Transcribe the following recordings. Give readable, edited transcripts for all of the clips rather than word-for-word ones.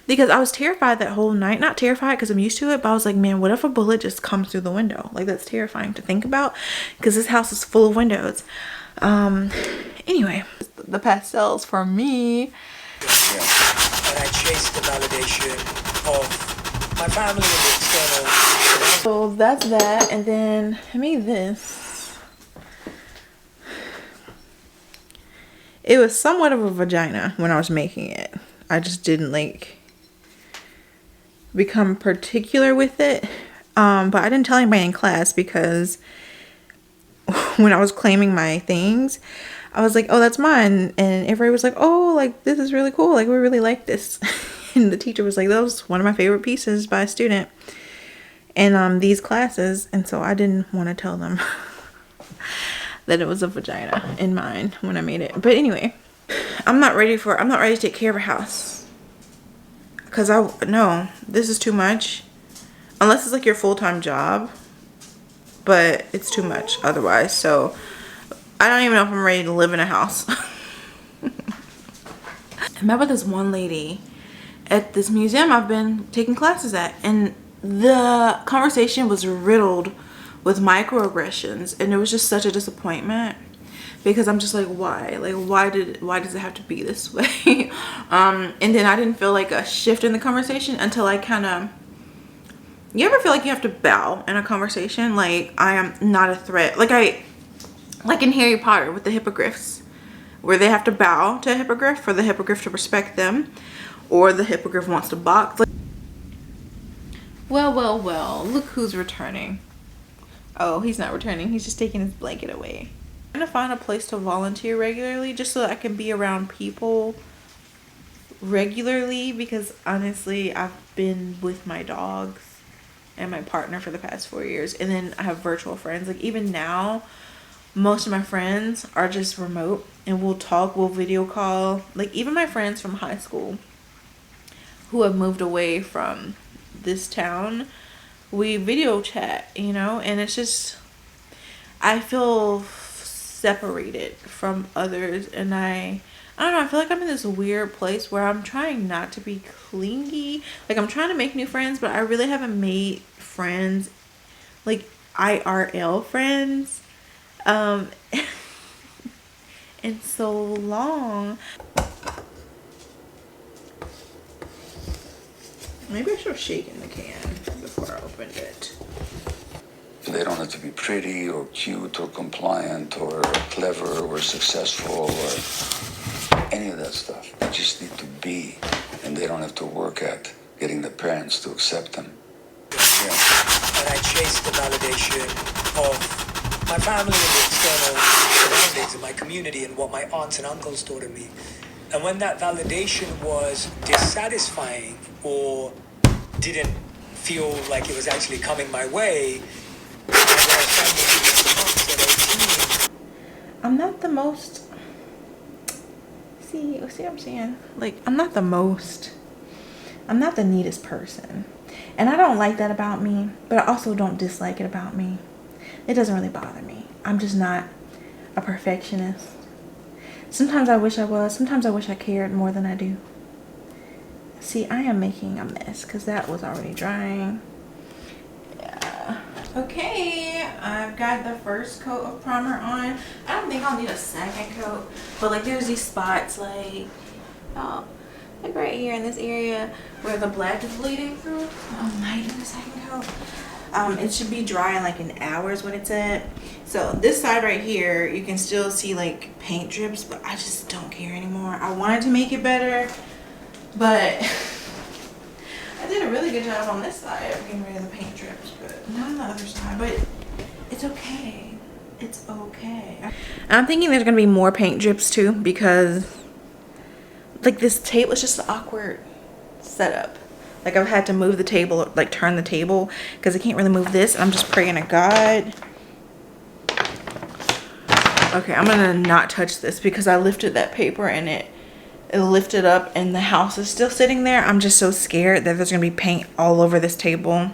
because I was terrified that whole night. Not terrified because I'm used to it, but I was like, man, what if a bullet just comes through the window? Like, that's terrifying to think about because this house is full of windows. Anyway, the pastels for me. Yeah. And I chased the validation of my family and the external. So that's that, and then I made this. It was somewhat of a vagina when I was making it. I just didn't like become particular with it. But I didn't tell anybody in class because when I was claiming my things, I was like, oh, that's mine. And everybody was like, oh, like, this is really cool. Like, we really like this. And the teacher was like, that was one of my favorite pieces by a student in these classes. And so I didn't want to tell them that it was a vagina in mine when I made it. But anyway, I'm not ready to take care of a house. Because no, this is too much. Unless it's like your full-time job. But it's too much otherwise. So I don't even know if I'm ready to live in a house. I met with this one lady at this museum I've been taking classes at. And the conversation was riddled with microaggressions. And it was just such a disappointment. Because I'm just like, why? Like, why does it have to be this way? And then I didn't feel like a shift in the conversation until I kind of... You ever feel like you have to bow in a conversation? Like, I am not a threat. Like in Harry Potter with the hippogriffs, where they have to bow to a hippogriff for the hippogriff to respect them, or the hippogriff wants to box. Like, well, look who's returning. Oh, he's not returning. He's just taking his blanket away. I'm trying to find a place to volunteer regularly just so that I can be around people regularly, because honestly, I've been with my dogs and my partner for the past 4 years, and then I have virtual friends. Like, even now, most of my friends are just remote, and we'll talk, we'll video call. Like, even my friends from high school who have moved away from this town, we video chat, you know. And it's just, I feel separated from others, and I don't know, I feel like I'm in this weird place where I'm trying not to be clingy. Like, I'm trying to make new friends, but I really haven't made friends, like IRL friends, in so long. Maybe I should have shaken the can before I opened it. They don't have to be pretty or cute or compliant or clever or successful or any of that stuff. They just need to be, and they don't have to work at getting the parents to accept them. Yeah. And I chased the validation of my family and the external surroundings and my community and what my aunts and uncles taught me. And when that validation was dissatisfying or didn't feel like it was actually coming my way, I'm not the most, see what I'm saying? Like, I'm not the neatest person. And I don't like that about me, but I also don't dislike it about me. It doesn't really bother me. I'm just not a perfectionist. Sometimes I wish I was. Sometimes I wish I cared more than I do. See, I am making a mess because that was already drying. Yeah. Okay, I've got the first coat of primer on. I don't think I'll need a second coat, but like, there's these spots like right here in this area where the black is bleeding through. I might need a second coat. It should be dry in like an hour is what it said. So this side right here, you can still see like paint drips, but I just don't care anymore. I wanted to make it better, but I did a really good job on this side of getting rid of the paint drips, but not on the other side. But it's okay. It's okay. I'm thinking there's gonna be more paint drips too, because like this table is just an awkward setup. Like, I've had to move the table, like turn the table, because I can't really move this. I'm just praying to God. Okay, I'm gonna not touch this because I lifted that paper and it lifted up and the house is still sitting there. I'm just so scared that there's gonna be paint all over this table,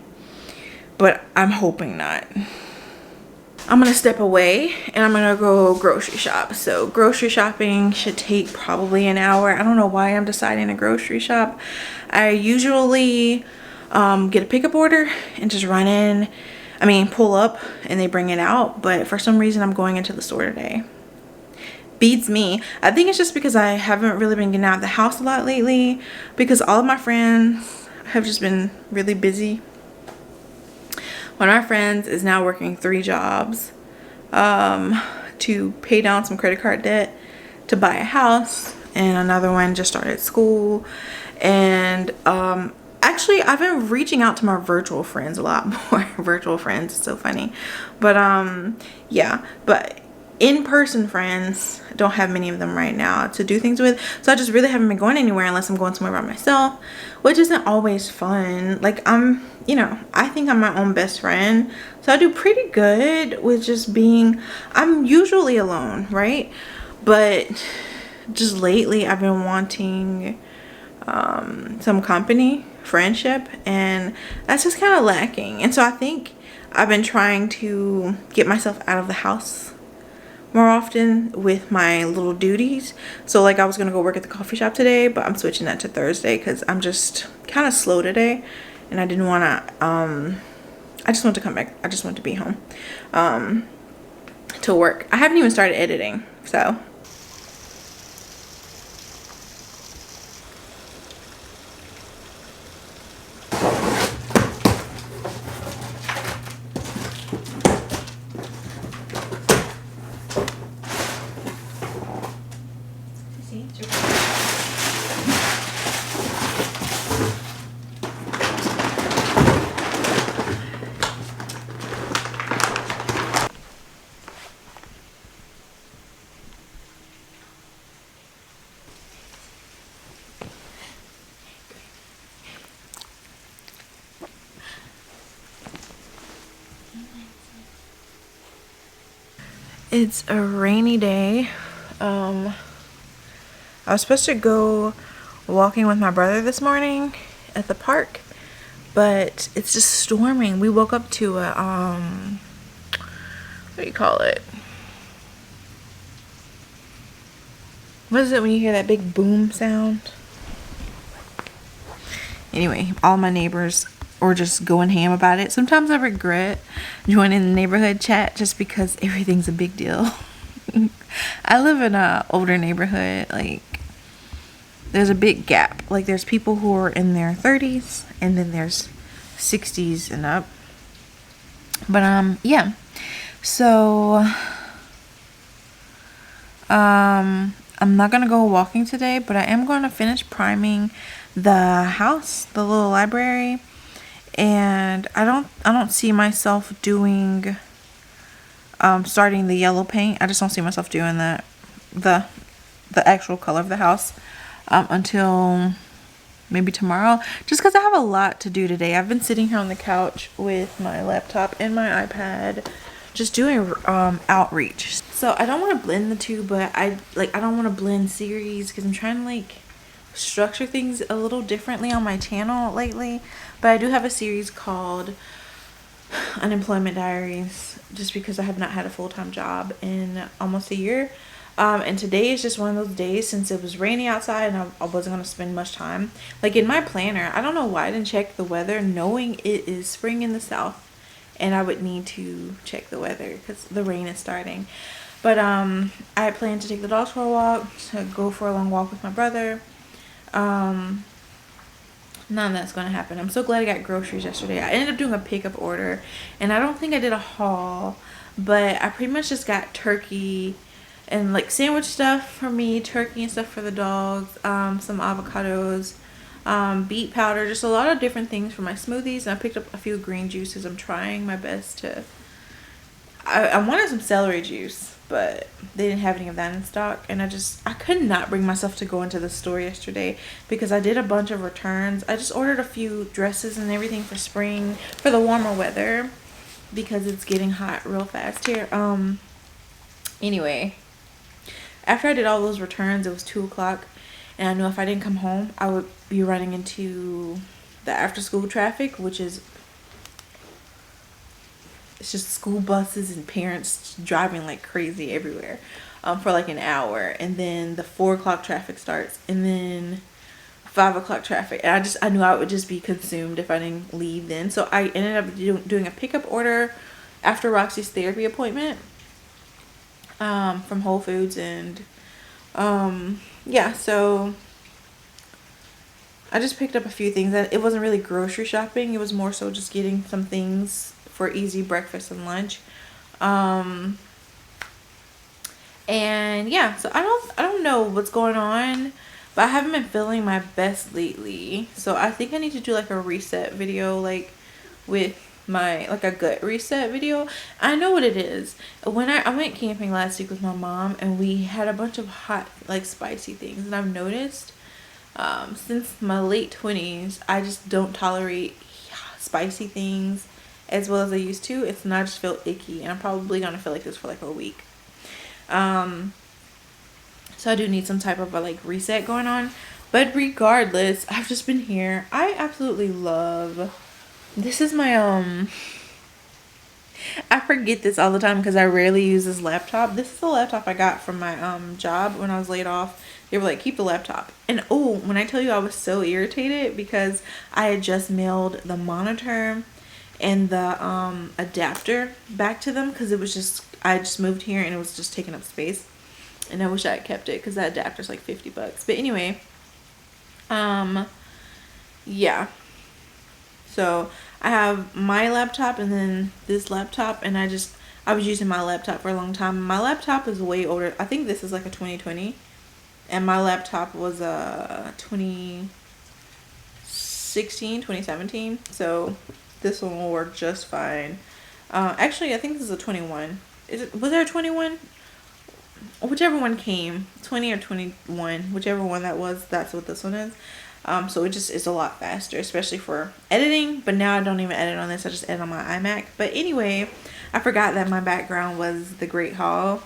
but I'm hoping not. I'm gonna step away and I'm gonna go grocery shop. So grocery shopping should take probably an hour. I don't know why I'm deciding to grocery shop. I usually get a pickup order and just run in. I mean, pull up and they bring it out. But for some reason, I'm going into the store today. Beats me. I think it's just because I haven't really been getting out of the house a lot lately, because all of my friends have just been really busy. One of my friends is now working 3 jobs to pay down some credit card debt to buy a house, and another one just started school. And actually, I've been reaching out to my virtual friends a lot more. Virtual friends, it's so funny. But yeah, but in-person friends, don't have many of them right now to do things with, so I just really haven't been going anywhere unless I'm going somewhere by myself, which isn't always fun. Like, you know, I think I'm my own best friend, so I do pretty good with just being, I'm usually alone, right? But just lately I've been wanting some company, friendship, and that's just kind of lacking. And so I think I've been trying to get myself out of the house more often with my little duties. So like, I was gonna go work at the coffee shop today, but I'm switching that to Thursday because I'm just kind of slow today, and I didn't want to I just want to come back. I just want to be home to work. I haven't even started editing, so it's a rainy day. I was supposed to go walking with my brother this morning at the park, but it's just storming. We woke up to a what do you call it? What is it when you hear that big boom sound? Anyway, all my neighbors were just going ham about it. Sometimes I regret joining the neighborhood chat just because everything's a big deal. I live in a older neighborhood. Like, there's a big gap. Like, there's people who are in their 30s, and then there's 60s and up. But yeah. So I'm not gonna go walking today, but I am going to finish priming the house, the little library. And I don't see myself doing starting the yellow paint. I just don't see myself doing that, the actual color of the house until maybe tomorrow, just because I have a lot to do today. I've been sitting here on the couch with my laptop and my iPad just doing outreach. So I don't want to blend the two, but I don't want to blend series because I'm trying to like structure things a little differently on my channel lately. But I do have a series called Unemployment Diaries, just because I have not had a full-time job in almost a year. And today is just one of those days, since it was rainy outside and I wasn't going to spend much time. Like, in my planner, I don't know why I didn't check the weather, knowing it is spring in the south and I would need to check the weather because the rain is starting. But I had planned to take the dogs for a walk, to go for a long walk with my brother. None of that's going to happen. I'm so glad I got groceries yesterday. I ended up doing a pickup order, and I don't think I did a haul, but I pretty much just got turkey and like sandwich stuff for me, turkey and stuff for the dogs, some avocados, beet powder, just a lot of different things for my smoothies. And I picked up a few green juices. I'm trying my best to, I wanted some celery juice, but they didn't have any of that in stock. And I could not bring myself to go into the store yesterday because I did a bunch of returns. I just ordered a few dresses and everything for spring, for the warmer weather, because it's getting hot real fast here. Anyway, after I did all those returns, it was 2 o'clock, and I knew if I didn't come home, I would be running into the after school traffic, which is it's just school buses and parents driving like crazy everywhere for like an hour, and then the 4 o'clock traffic starts, and then 5 o'clock traffic, and I knew I would just be consumed if I didn't leave then. So I ended up doing a pickup order after Roxy's therapy appointment from Whole Foods, and yeah, so I just picked up a few things. It wasn't really grocery shopping, it was more so just getting some things for easy breakfast and lunch. And yeah, so I don't know what's going on, but I haven't been feeling my best lately. So I think I need to do like a reset video, like with my, like a gut reset video. I know what it is. When I went camping last week with my mom, and we had a bunch of hot, like spicy things, and I've noticed since my late 20s, I just don't tolerate spicy things as well as I used to. It's not, I just feel icky, and I'm probably gonna feel like this for like a week. So I do need some type of a like reset going on. But regardless, I've just been here. I absolutely love, this is my I forget this all the time because I rarely use this laptop. This is the laptop I got from my job when I was laid off. They were like, keep the laptop. And oh, when I tell you I was so irritated because I had just mailed the monitor and the adapter back to them, because it was just, I just moved here and it was just taking up space, and I wish I had kept it because that adapter's like $50. But anyway, yeah, so I have my laptop and then this laptop, and I was using my laptop for a long time. My laptop is way older. I think this is like a 2020, and my laptop was a 2016, 2017. So this one will work just fine. Actually, I think this is a 21. Was there a 21? Whichever one came, 20 or 21, whichever one that was, that's what this one is. So it just is a lot faster, especially for editing. But now I don't even edit on this, I just edit on my iMac. But anyway, I forgot that my background was the Great Hall,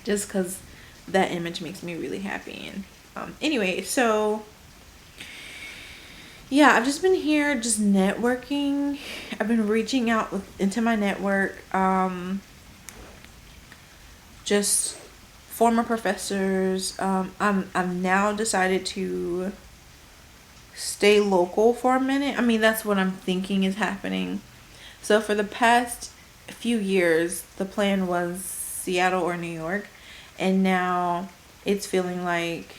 just because that image makes me really happy. And anyway, so yeah, I've just been here just networking. I've been reaching out into my network, just former professors. I've now decided to stay local for a minute. I mean, that's what I'm thinking is happening. So for the past few years, the plan was Seattle or New York, and now it's feeling like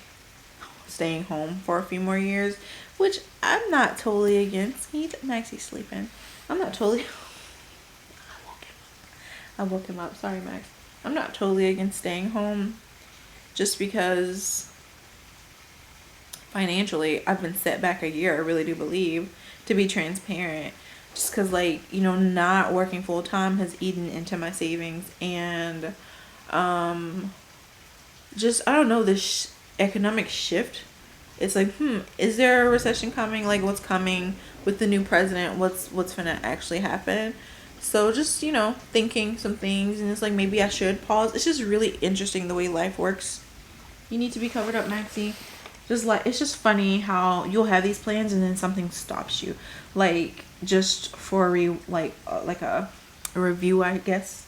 staying home for a few more years, which I'm not totally against. Maxie's sleeping. I'm not totally I woke him up. Sorry, Max. I'm not totally against staying home, just because financially I've been set back a year, I really do believe, to be transparent. Just because, like, you know, not working full time has eaten into my savings, and just, I don't know, this economic shift. It's like, is there a recession coming? Like, what's coming with the new president? What's gonna actually happen? So just, you know, thinking some things, and it's like, maybe I should pause. It's just really interesting the way life works. You need to be covered up, Maxie. Just like, it's just funny how you'll have these plans and then something stops you. Like, just for a review, I guess.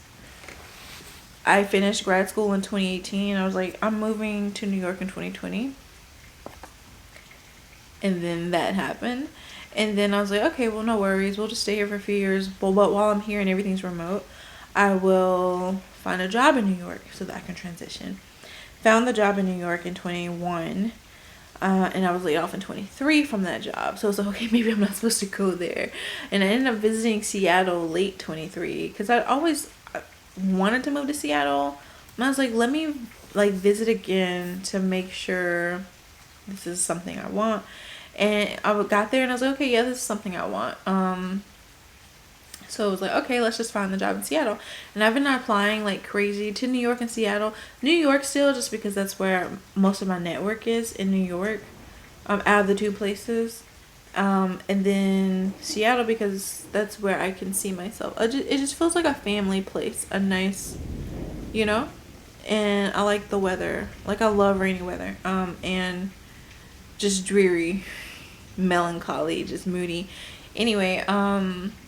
I finished grad school in 2018. I was like, I'm moving to New York in 2020. And then that happened. And then I was like, okay, well, no worries. We'll just stay here for a few years. But while I'm here and everything's remote, I will find a job in New York so that I can transition. Found the job in New York in 21. And I was laid off in 23 from that job. So I was like, okay, maybe I'm not supposed to go there. And I ended up visiting Seattle late 23. Because I always wanted to move to Seattle. And I was like, let me like visit again to make sure this is something I want. And I got there and I was like, okay, yeah, this is something I want. So I was like, okay, let's just find the job in Seattle. And I've been applying like crazy to New York and Seattle. New York still, just because that's where most of my network is, in New York, out of the two places. And then Seattle, because that's where I can see myself. It just feels like a family place, a nice, you know? And I like the weather. Like, I love rainy weather. And just dreary, melancholy, just moody. Anyway,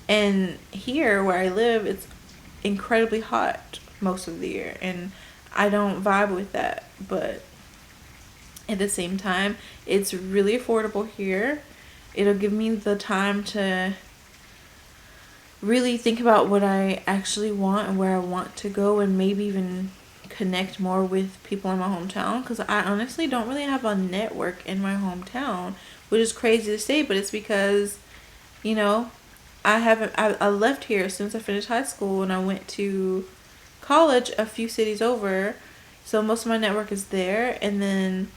And here where I live, it's incredibly hot most of the year, and I don't vibe with that. But at the same time, it's really affordable here. It'll give me the time to really think about what I actually want and where I want to go, and maybe even connect more with people in my hometown, because I honestly don't really have a network in my hometown, which is crazy to say, but it's because, you know, I left here as soon as I finished high school, and I went to college a few cities over, so most of my network is there. And then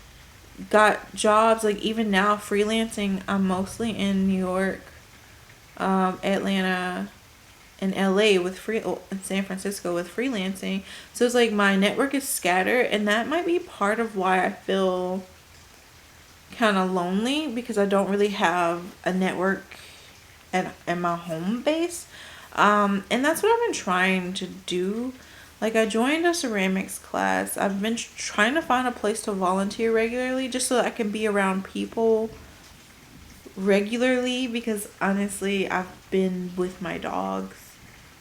got jobs, like even now freelancing, I'm mostly in New York, Atlanta, and LA with in San Francisco with freelancing. So it's like my network is scattered, and that might be part of why I feel kind of lonely, because I don't really have a network at my home base. And that's what I've been trying to do. Like, I joined a ceramics class. I've been trying to find a place to volunteer regularly, just so that I can be around people regularly, because honestly, I've been with my dogs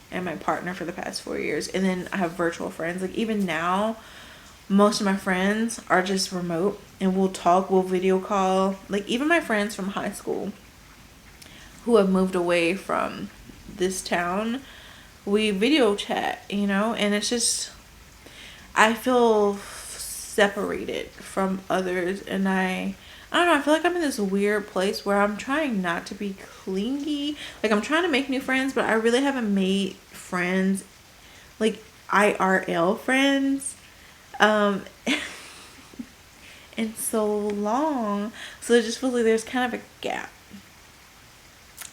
and my partner for the past 4 years, and then I have virtual friends. Like, even now, most of my friends are just remote, and we'll talk, we'll video call. Like, even my friends from high school who have moved away from this town, we video chat, you know. And it's just, I feel separated from others, and I don't know, I feel like I'm in this weird place where I'm trying not to be clingy. Like, I'm trying to make new friends, but I really haven't made friends, like IRL friends, in so long. So it just feels like there's kind of a gap.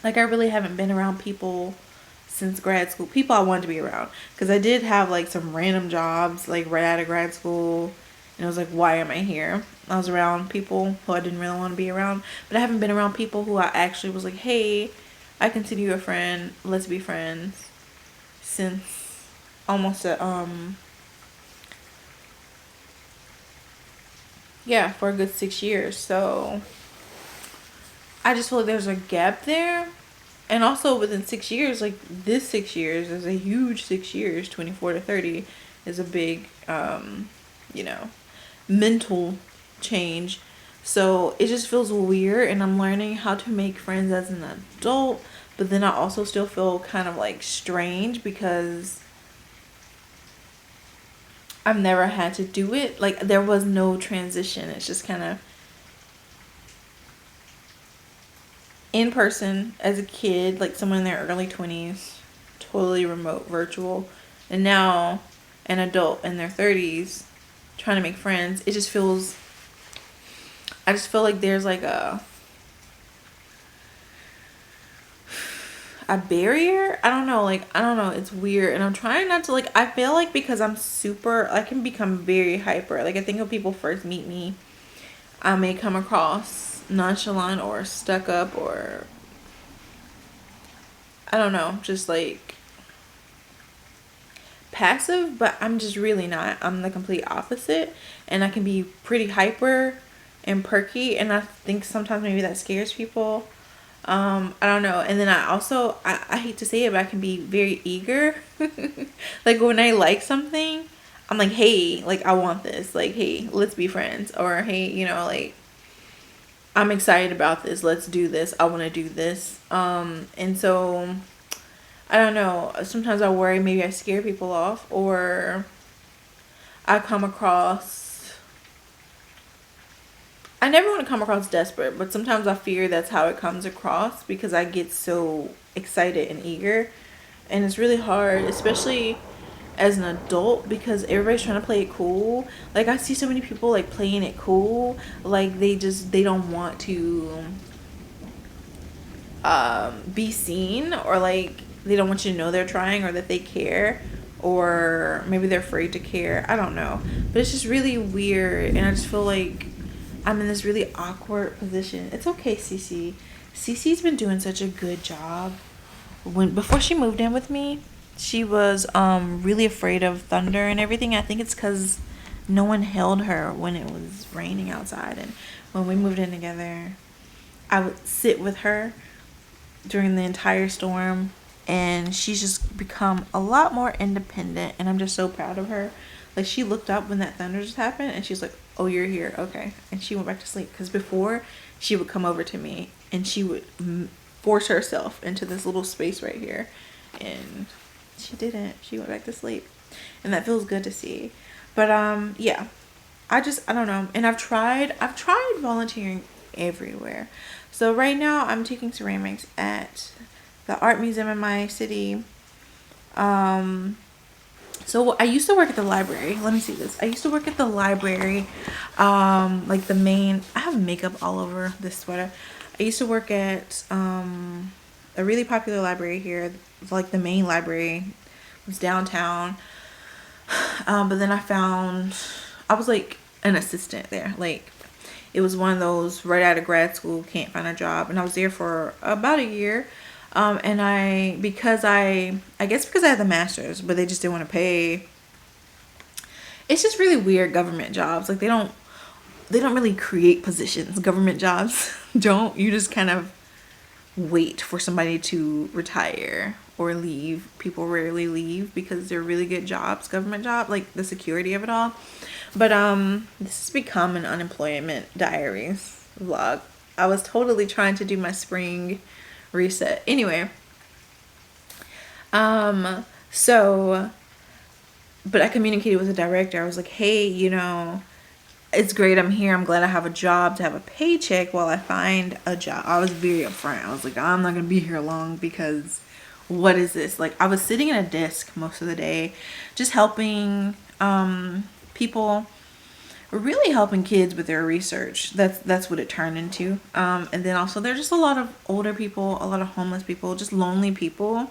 Like, I really haven't been around people since grad school. People I wanted to be around. Because I did have, like, some random jobs, like, right out of grad school. And it was like, why am I here? I was around people who I didn't really want to be around. But I haven't been around people who I actually was like, hey, I consider you a friend. Let's be friends. Since almost for a good 6 years. So I just feel like there's a gap there. And also within 6 years, like this 6 years is a huge 6 years, 24 to 30 is a big, mental change. So it just feels weird, and I'm learning how to make friends as an adult. But then I also still feel kind of like strange, because I've never had to do it. Like, there was no transition. It's just kind of in person as a kid, like someone in their early 20s, totally remote, virtual, and now an adult in their 30s trying to make friends. It just feels, I just feel like there's like a barrier. I don't know, it's weird, and I'm trying not to, like, I feel like because I can become very hyper. Like, I think when people first meet me, I may come across nonchalant or stuck up, or I don't know, just like passive, but I'm just really not. I'm the complete opposite, and I can be pretty hyper and perky, and I think sometimes maybe that scares people. I don't know. And then I hate to say it, but I can be very eager. Like, when I like something, I'm like, hey, like, I want this, like, hey, let's be friends, or hey, like, I'm excited about this, let's do this, I want to do this. And so I don't know, sometimes I worry maybe I scare people off, or I never want to come across desperate, but sometimes I fear that's how it comes across, because I get so excited and eager. And it's really hard, especially as an adult, because everybody's trying to play it cool. Like, I see so many people like playing it cool, like they don't want to be seen, or like they don't want you to know they're trying, or that they care, or maybe they're afraid to care. I don't know, but it's just really weird, and I just feel like I'm in this really awkward position. It's okay, Cece. Cece's been doing such a good job. Before she moved in with me, she was really afraid of thunder and everything. I think it's because no one held her when it was raining outside. And when we moved in together, I would sit with her during the entire storm and she's just become a lot more independent, and I'm just so proud of her. Like, she looked up when that thunder just happened, and she's like, oh, you're here, okay. And she went back to sleep, because before, she would come over to me and she would force herself into this little space right here, and she didn't. She went back to sleep, and that feels good to see. But yeah, I don't know. And I've tried volunteering everywhere. So right now I'm taking ceramics at the art museum in my city. So I used to work at the library. Let me see this. I used to work at the library, like the main. I have makeup all over this sweater. I used to work at a really popular library here, like the main library. It was downtown. But then I was like an assistant there. Like, it was one of those right out of grad school, can't find a job, and I was there for about a year. And I guess because I had the master's, but they just didn't want to pay. It's just really weird, government jobs. Like, they don't really create positions. Government jobs don't. You just kind of wait for somebody to retire or leave. People rarely leave because they're really good jobs, government job, like the security of it all. But this has become an unemployment diaries vlog. I was totally trying to do my spring reset. Anyway, so, but I communicated with the director. I was like, hey, it's great I'm here. I'm glad I have a job to have a paycheck while I find a job. I was very upfront. I was like, I'm not going to be here long because what is this? Like, I was sitting at a desk most of the day, just helping people, really helping kids with their research. That's what it turned into. And then also there's just a lot of older people, a lot of homeless people, just lonely people.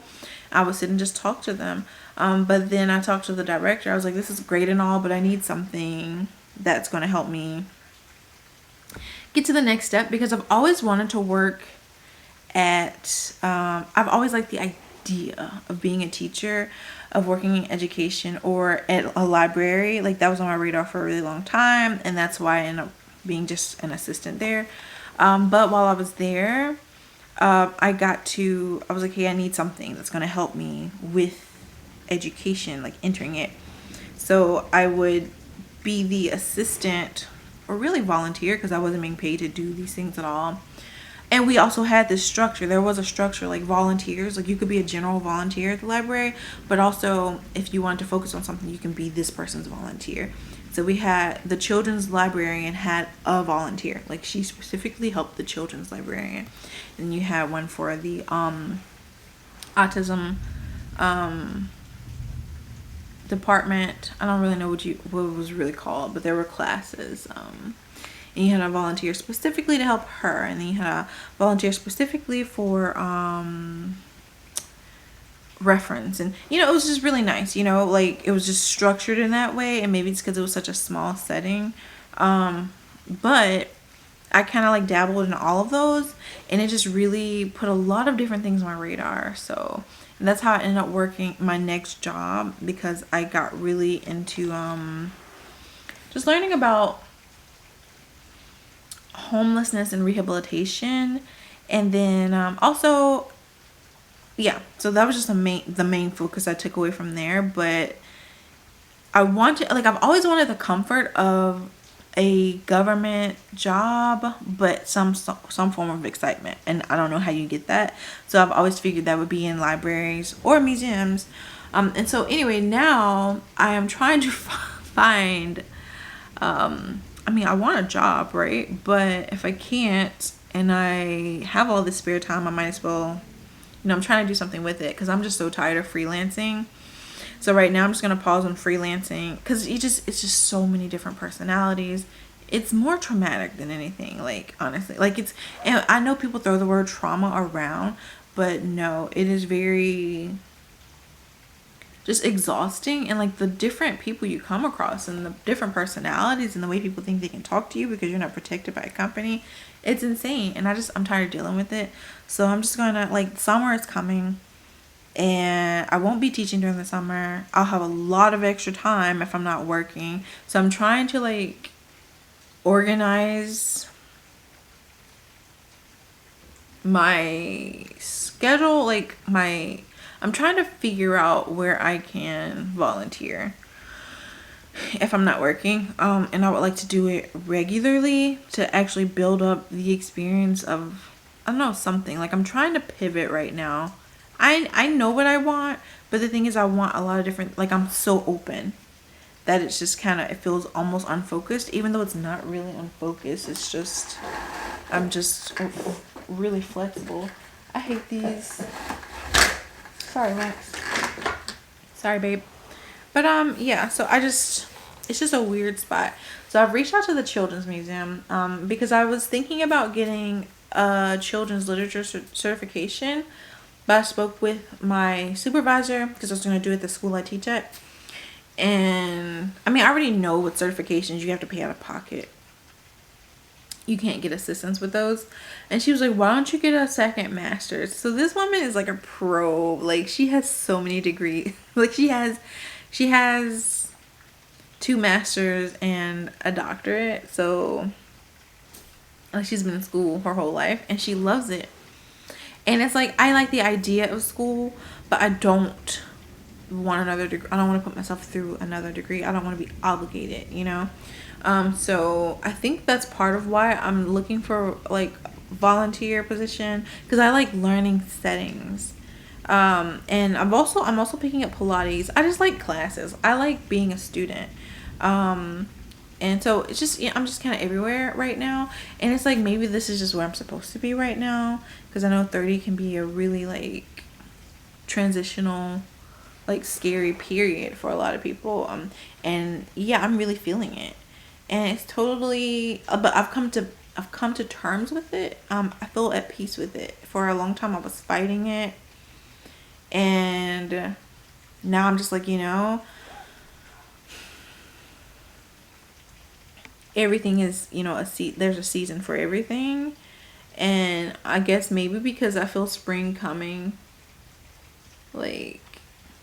I would sit and just talk to them. But then I talked to the director. I was like, this is great and all, but I need something that's going to help me get to the next step, because I've always wanted to work at, I've always liked the idea of being a teacher, of working in education, or at a library. Like, that was on my radar for a really long time, and that's why I ended up being just an assistant there. But while I was there, I was like, hey, I need something that's going to help me with education, like entering it. So I would be the assistant, or really volunteer, because I wasn't being paid to do these things at all. And we also had this structure. There was a structure, like volunteers. Like, you could be a general volunteer at the library, but also if you wanted to focus on something, you can be this person's volunteer. So we had the children's librarian had a volunteer. Like, she specifically helped the children's librarian. And you had one for the autism department. I don't really know what it was really called, but there were classes. And you had a volunteer specifically to help her, and then you had a volunteer specifically for reference. And it was just really nice. Like, it was just structured in that way, and maybe it's because it was such a small setting, but I kind of like dabbled in all of those, and it just really put a lot of different things on my radar. So, and that's how I ended up working my next job, because I got really into just learning about homelessness and rehabilitation. And then also, yeah, so that was just the main focus I took away from there. But I've always wanted the comfort of a government job, but some form of excitement, and I don't know how you get that. So I've always figured that would be in libraries or museums. And so anyway, now I am trying to find I want a job, right? But if I can't, and I have all this spare time, I might as well, I'm trying to do something with it, because I'm just so tired of freelancing. So right now I'm just going to pause on freelancing, because it's just so many different personalities. It's more traumatic than anything, like, honestly. Like, and I know people throw the word trauma around, but no, it is very just exhausting. And like, the different people you come across, and the different personalities, and the way people think they can talk to you because you're not protected by a company, it's insane. And I'm tired of dealing with it. So I'm just gonna, like, summer is coming, and I won't be teaching during the summer. I'll have a lot of extra time if I'm not working. So I'm trying to, like, organize my schedule, like my I'm trying to figure out where I can volunteer if I'm not working. And I would like to do it regularly to actually build up the experience of, I don't know, something. Like I'm trying to pivot right now. I know what I want, but the thing is I want a lot of different, like I'm so open that it's just kind of, it feels almost unfocused, even though it's not really unfocused. It's just, I'm just really flexible. I hate these. Sorry, Max. Sorry, babe. But yeah, so it's just a weird spot. So I've reached out to the Children's Museum because I was thinking about getting a children's literature certification, but I spoke with my supervisor because I was going to do it at the school I teach at. And I mean, I already know with certifications you have to pay out of pocket. You can't get assistance with those. And she was like, why don't you get a second master's? So this woman is like a pro. Like she has so many degrees. Like she has 2 masters and a doctorate. So like she's been in school her whole life and she loves it. And it's like, I like the idea of school, but I don't want another degree. I don't want to put myself through another degree. I don't want to be obligated, you know? So I think that's part of why I'm looking for like volunteer position, because I like learning settings. And I'm also picking up Pilates. I just like classes. I like being a student. And so it's just, I'm just kind of everywhere right now. And it's like, maybe this is just where I'm supposed to be right now. Because I know 30 can be a really like transitional, like scary period for a lot of people. And yeah, I'm really feeling it. And it's totally, but I've come to terms with it. I feel at peace with it. For a long time I was fighting it. And now I'm just like, everything is, there's a season for everything. And I guess maybe because I feel spring coming, like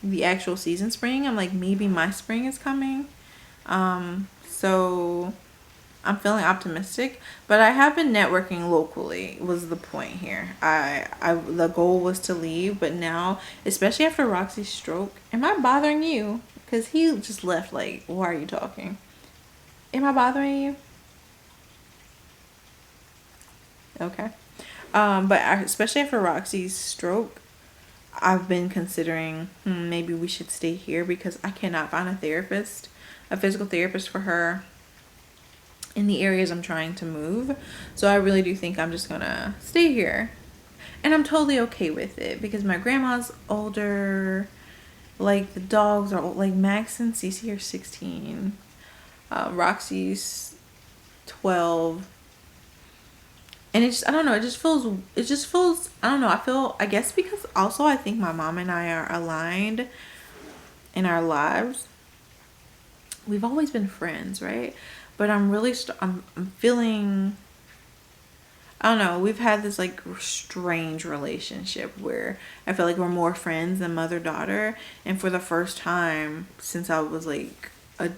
the actual season spring, I'm like, maybe my spring is coming. So I'm feeling optimistic, but I have been networking locally was the point here. The goal was to leave, but now, especially after Roxy's stroke, am I bothering you? Because he just left like, why are you talking? Am I bothering you? Okay. Especially after Roxy's stroke, I've been considering maybe we should stay here because I cannot find a physical therapist for her in the areas I'm trying to move. So I really do think I'm just gonna stay here. And I'm totally okay with it because my grandma's older. Like the dogs are old. Like Max and Cece are 16. Roxy's 12. And I don't know, it just feels, I don't know, I guess because also I think my mom and I are aligned in our lives. We've always been friends, right? But I'm really, I'm feeling, I don't know, we've had this like strange relationship where I feel like we're more friends than mother-daughter. And for the first time since I was like a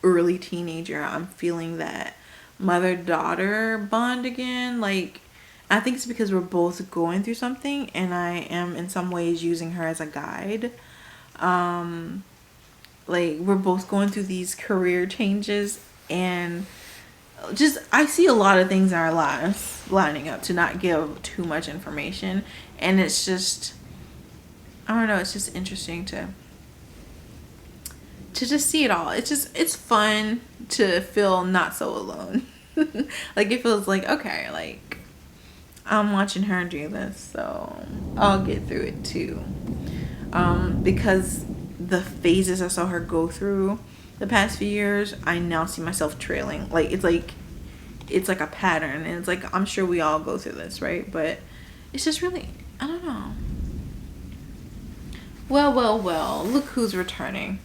early teenager, I'm feeling that mother-daughter bond again. Like, I think it's because we're both going through something and I am in some ways using her as a guide. Like, we're both going through these career changes and just, I see a lot of things in our lives lining up to not give too much information. And it's just, I don't know, it's just interesting to just see it all. It's fun to feel not so alone. Like it feels like, okay, like I'm watching her do this, so I'll get through it too. Because the phases I saw her go through the past few years, I now see myself trailing. Like it's like a pattern, and it's like, I'm sure we all go through this, right? But it's just really, I don't know. Well, look who's returning.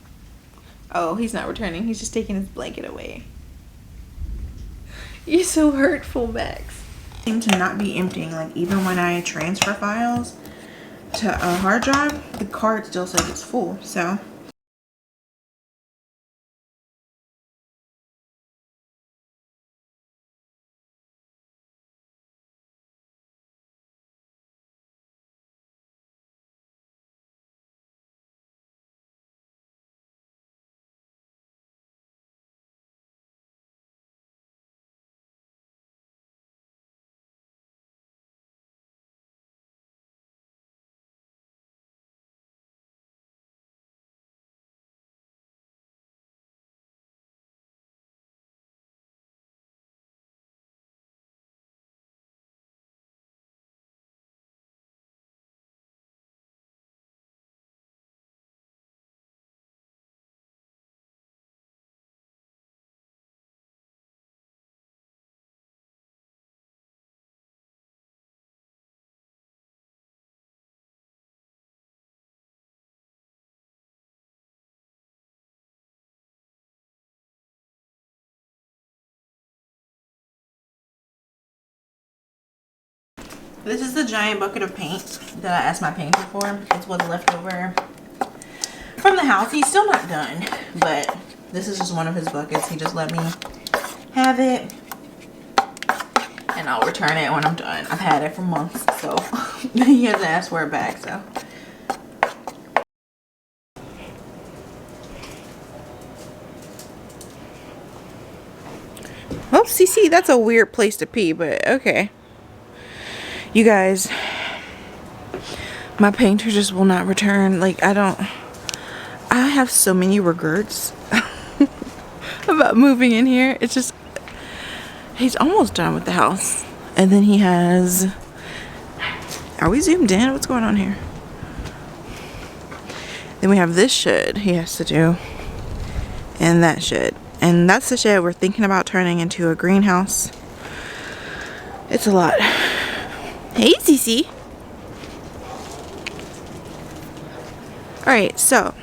Oh, he's not returning. He's just taking his blanket away. You're so hurtful, Max. Seem to not be emptying. Like, even when I transfer files to a hard drive, the card still says it's full. So This is the giant bucket of paint that I asked my painter for. It's what's left over from the house. He's still not done, but this is just one of his buckets. He just let me have it, and I'll return it when I'm done. I've had it for months, so he hasn't asked for it back, so. Oh, CC, that's a weird place to pee, but okay. You guys, my painter just will not return. Like, I have so many regrets about moving in here. It's just, he's almost done with the house. And then he has, are we zoomed in? What's going on here? Then we have this shed he has to do. And that shed. And that's the shed we're thinking about turning into a greenhouse. It's a lot. Hey, Cece. Alright, so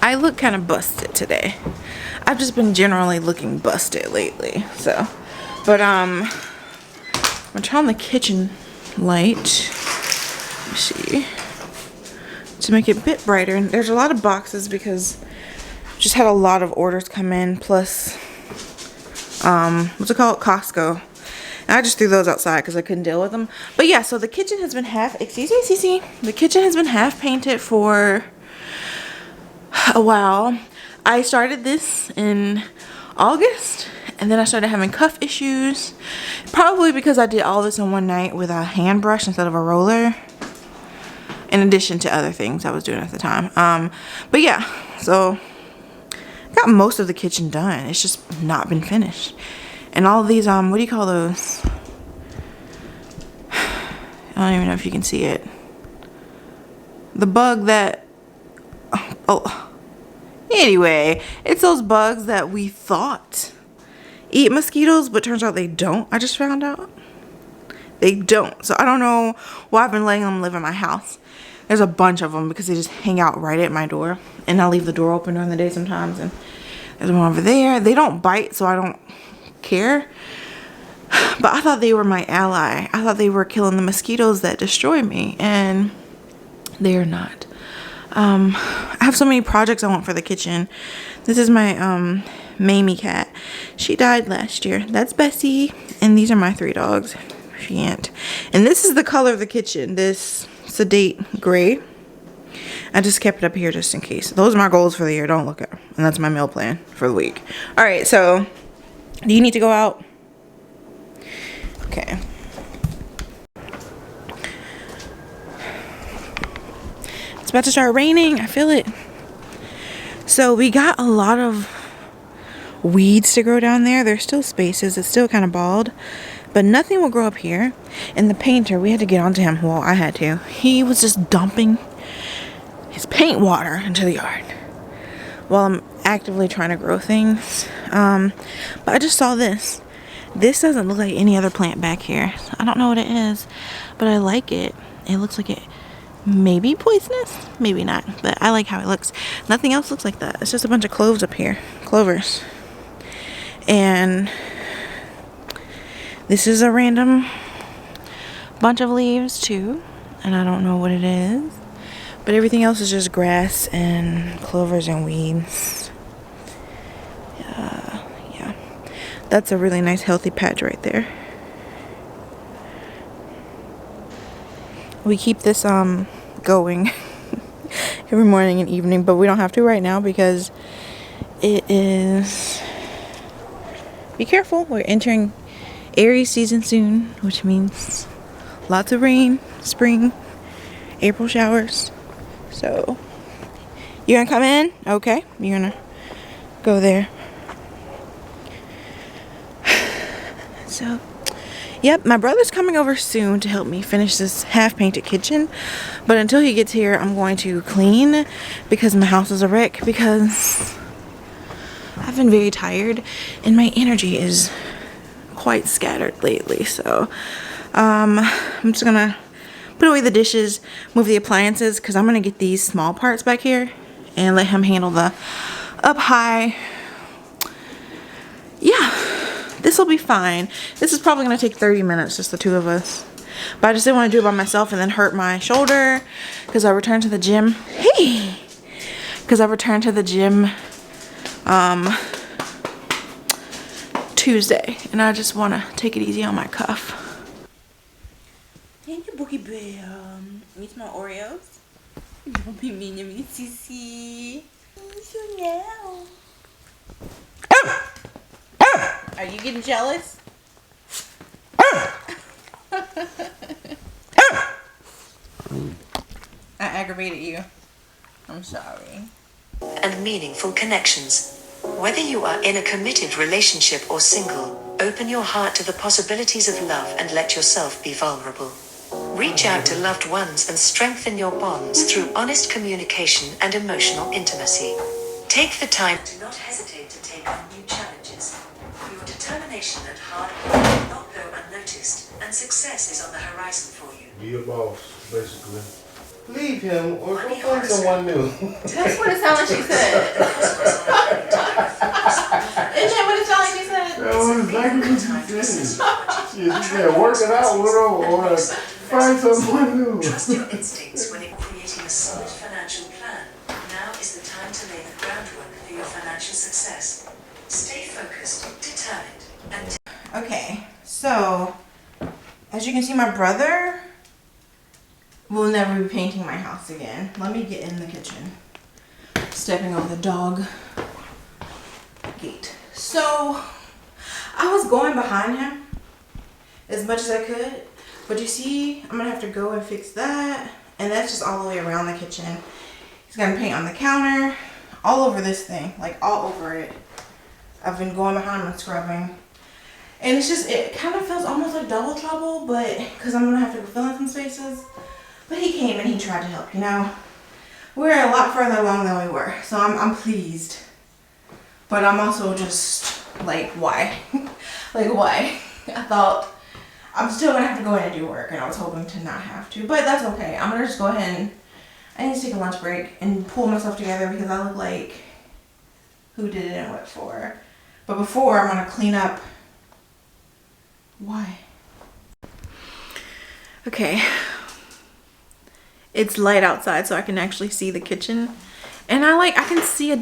I look kind of busted today. I've just been generally looking busted lately. So, but I'm gonna turn on the kitchen light. Let me see. To make it a bit brighter. And there's a lot of boxes because just had a lot of orders come in, plus what's it called, Costco, and I just threw those outside because I couldn't deal with them. But yeah, so the kitchen has been half, excuse me, Cece, the kitchen has been half painted for a while. I started this in August, and then I started having cuff issues, probably because I did all this in one night with a hand brush instead of a roller, in addition to other things I was doing at the time. But yeah, so got most of the kitchen done. It's just not been finished. And all of these, what do you call those? I don't even know if you can see it. The bug that, oh, anyway, it's those bugs that we thought eat mosquitoes, but turns out they don't. I just found out they don't. So I don't know why I've been letting them live in my house. There's a bunch of them because they just hang out right at my door, and I leave the door open during the day sometimes. And there's one over there. They don't bite, so I don't care. But I thought they were my ally. I thought they were killing the mosquitoes that destroy me, and they are not. I have so many projects I want for the kitchen. This is my Mamie cat. She died last year. That's Bessie, and these are my 3 dogs. She ain't. And this is the color of the kitchen. This sedate gray. I just kept it up here just in case. Those are my goals for the year. Don't look at them. And that's my meal plan for the week. All right, so do you need to go out? Okay. It's about to start raining. I feel it. So we got a lot of weeds to grow down there. There's still spaces. It's still kind of bald. But nothing will grow up here. And the painter, we had to get onto him. Well, I had to. He was just dumping his paint water into the yard while I'm actively trying to grow things. But I just saw this. This doesn't look like any other plant back here. I don't know what it is, but I like it. It looks like it may be poisonous, maybe not, but I like how it looks. Nothing else looks like that. It's just a bunch of cloves up here, clovers. And this is a random bunch of leaves too, and I don't know what it is. But everything else is just grass and clovers and weeds. Yeah. That's a really nice healthy patch right there. We keep this going every morning and evening, but we don't have to right now because it is, be careful, we're entering Aries season soon, which means lots of rain, spring, April showers. So, you're gonna come in? Okay, you're gonna go there. So, yep, my brother's coming over soon to help me finish this half-painted kitchen. But until he gets here, I'm going to clean because my house is a wreck. Because I've been very tired and my energy is quite scattered lately. So, I'm just gonna put away the dishes, move the appliances, because I'm going to get these small parts back here and let him handle the up high. Yeah, this will be fine. This is probably going to take 30 minutes, just the two of us. But I just didn't want to do it by myself and then hurt my shoulder because I returned to the gym. Hey! Because I returned to the gym Tuesday, and I just want to take it easy on my cuff. Thank you, Boogie Bear. Eat my Oreos. Don't be mean to me, Sissy. So now. Are you getting jealous? I aggravated you. I'm sorry. And meaningful connections. Whether you are in a committed relationship or single, open your heart to the possibilities of love and let yourself be vulnerable. Reach out to loved ones and strengthen your bonds through honest communication and emotional intimacy. Take the time to not hesitate to take on new challenges. Your determination and hard work will not go unnoticed, and success is on the horizon for you. Be a boss, basically. Leave him or go find someone new. That's what it sounded like she said. Isn't that what it sounded like she said? That was exactly what she said. She said, work it out with her or find someone new. Trust your instincts when creating a solid financial plan. Now is the time to lay the groundwork for your financial success. Stay focused, determined, and Okay, so as you can see, my brother will never be painting my house again. Let me get in the kitchen. Stepping on the dog gate. So I was going behind him as much as I could, but you see, I'm gonna have to go and fix that, and that's just all the way around the kitchen. He's gonna paint on the counter, all over this thing, like all over it. I've been going behind him and scrubbing. And it's just, it kind of feels almost like double trouble, but because I'm gonna have to fill in some spaces. But he came and he tried to help, you know. We're a lot further along than we were, so I'm pleased. But I'm also just like, why? Like, why? I thought I'm still gonna have to go in and do work, and I was hoping to not have to, but that's okay. I'm gonna just go ahead and I need to take a lunch break and pull myself together because I look like who did it and what for. But before, I'm gonna clean up. Why? Okay. It's light outside, so I can actually see the kitchen, and I can see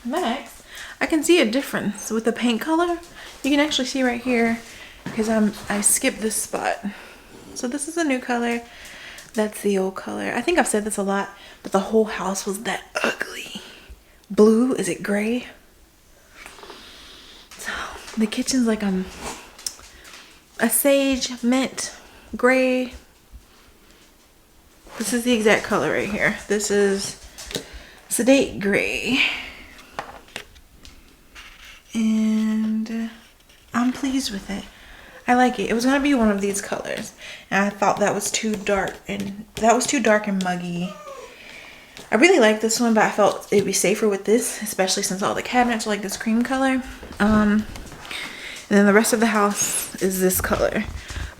Max, I can see a difference with the paint color. You can actually see right here because I skipped this spot. So this is a new color. That's the old color. I think I've said this a lot, but the whole house was that ugly. Blue, is it gray? So the kitchen's like a sage, mint, gray. This is the exact color right here. This is sedate gray. And I'm pleased with it. I like it. It was gonna be one of these colors, and I thought that was too dark and muggy. I really like this one, but I felt it'd be safer with this, especially since all the cabinets are like this cream color. And then the rest of the house is this color,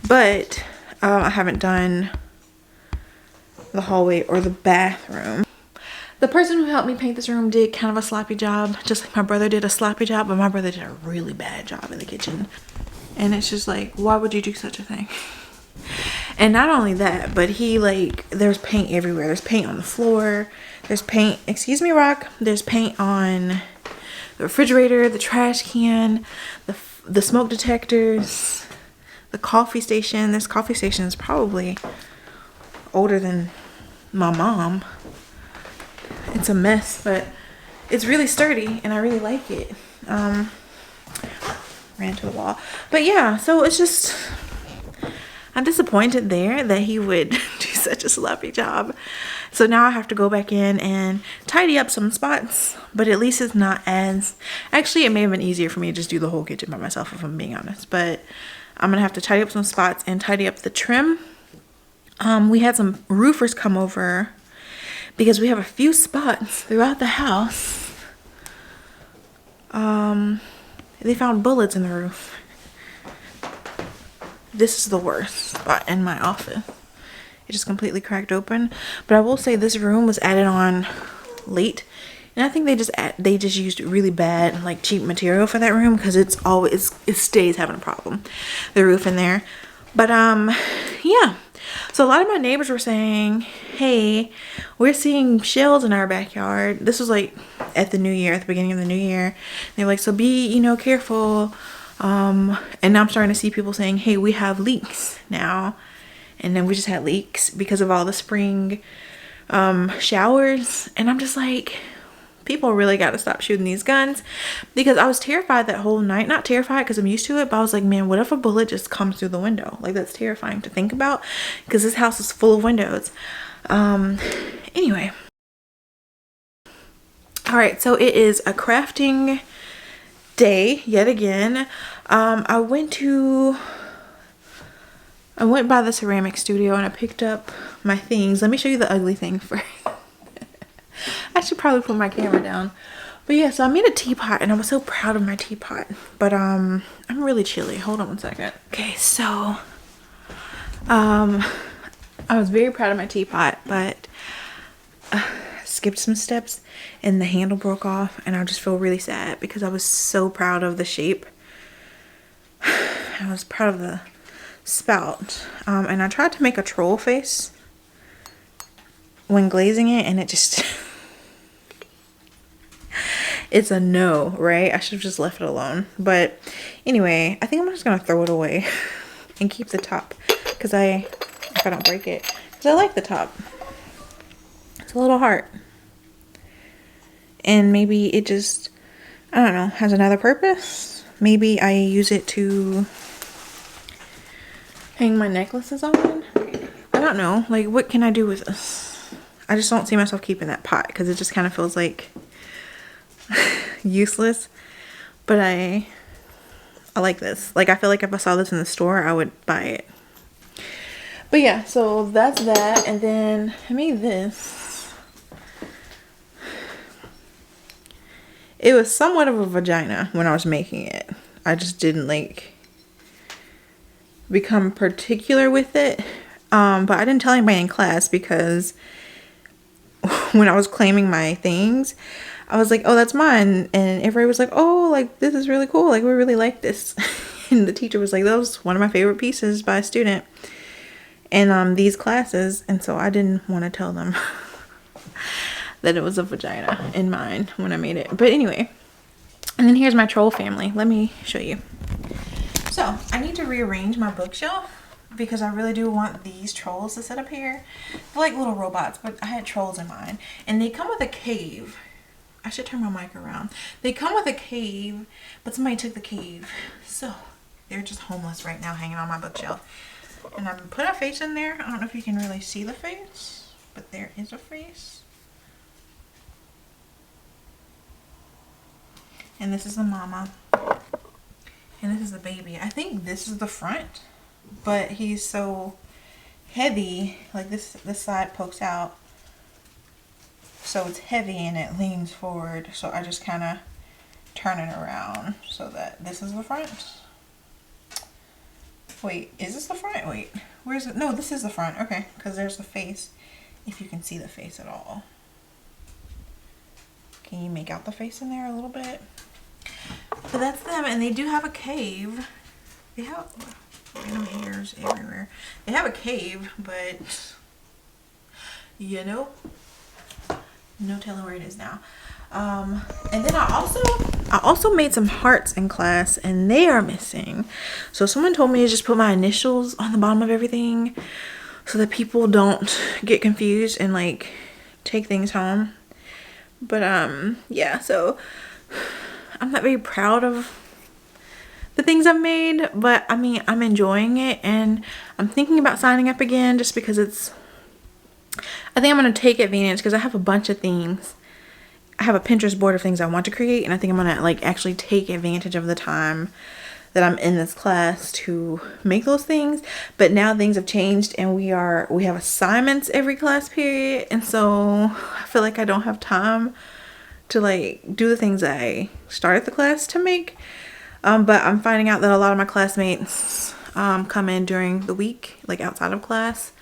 but I haven't done the hallway or the bathroom. The person who helped me paint this room did kind of a sloppy job, just like my brother did a sloppy job, but my brother did a really bad job in the kitchen. And it's just like, why would you do such a thing? And not only that, but there's paint everywhere. There's paint on the floor. There's paint, excuse me, Rock. There's paint on the refrigerator, the trash can, the smoke detectors, the coffee station. This coffee station is probably older than my mom. It's a mess, but it's really sturdy and I really like it. Ran to the wall. But yeah, so it's just, I'm disappointed there that he would do such a sloppy job. So now I have to go back in and tidy up some spots, but at least it's not as, actually it may have been easier for me to just do the whole kitchen by myself if I'm being honest, but I'm gonna have to tidy up some spots and tidy up the trim. We had some roofers come over because we have a few spots throughout the house. They found bullets in the roof. This is the worst spot in my office. It just completely cracked open. But I will say this room was added on late, and I think they just used really bad, like cheap material for that room because it stays having a problem, the roof in there. But yeah, so a lot of my neighbors were saying, hey, we're seeing shells in our backyard. This was like at the new year, at the beginning of the new year. They were like, so be, you know, careful. And now I'm starting to see people saying, hey, we have leaks now. And then we just had leaks because of all the spring showers. And I'm just like, people really got to stop shooting these guns, because I was terrified that whole night. Not terrified because I'm used to it, but I was like, man, what if a bullet just comes through the window? Like, that's terrifying to think about, because this house is full of windows. Anyway, all right, so it is a crafting day yet again. I went by the ceramic studio and I picked up my things. Let me show you the ugly thing first. I should probably put my camera down. But yeah, so I made a teapot and I was so proud of my teapot. But I'm really chilly. Hold on one second. Okay, so I was very proud of my teapot, but skipped some steps and the handle broke off, and I just feel really sad because I was so proud of the shape. I was proud of the spout. And I tried to make a troll face when glazing it, and it just it's a no, right? I should have just left it alone. But anyway, I think I'm just gonna throw it away and keep the top, because if I don't break it, because I like the top. It's a little heart, and maybe it just, I don't know, has another purpose. Maybe I use it to hang my necklaces on. I don't know, like, what can I do with this? I just don't see myself keeping that pot because it just kind of feels like useless. But I like this. Like, I feel like if I saw this in the store, I would buy it. But yeah, so that's that. And then I made this. It was somewhat of a vagina when I was making it. I just didn't like become particular with it. But I didn't tell anybody in class, because when I was claiming my things, I was like, oh, that's mine. And everybody was like, oh, like, this is really cool. Like, we really like this. And the teacher was like, that was one of my favorite pieces by a student in these classes. And so I didn't want to tell them that it was a vagina in mine when I made it. But anyway, and then here's my troll family. Let me show you. So I need to rearrange my bookshelf, because I really do want these trolls to sit up here. They're like little robots, but I had trolls in mine. And they come with a cave. I should turn my mic around. They come with a cave, but somebody took the cave. So they're just homeless right now, hanging on my bookshelf. And I'm put a face in there. I don't know if you can really see the face, but there is a face. And this is the mama. And this is the baby. I think this is the front, but he's so heavy, like this side pokes out, so it's heavy and it leans forward. So I just kind of turn it around so that this is the front. Wait, is this the front? Wait, where's it? No, this is the front. Okay, because there's the face, if you can see the face at all. Can you make out the face in there a little bit? But that's them, and they do have a cave. They have random hairs everywhere. They have a cave, but you know, no telling where it is now. And then I also made some hearts in class, and they are missing. So someone told me to just put my initials on the bottom of everything so that people don't get confused and like take things home. But yeah, so I'm not very proud of the things I've made, but I mean, I'm enjoying it, and I'm thinking about signing up again just because I think I'm going to take advantage, because I have a bunch of things. I have a Pinterest board of things I want to create, and I think I'm going to like actually take advantage of the time that I'm in this class to make those things. But now things have changed, and we have assignments every class period, and so I feel like I don't have time to like do the things I started the class to make. But I'm finding out that a lot of my classmates come in during the week, like outside of class,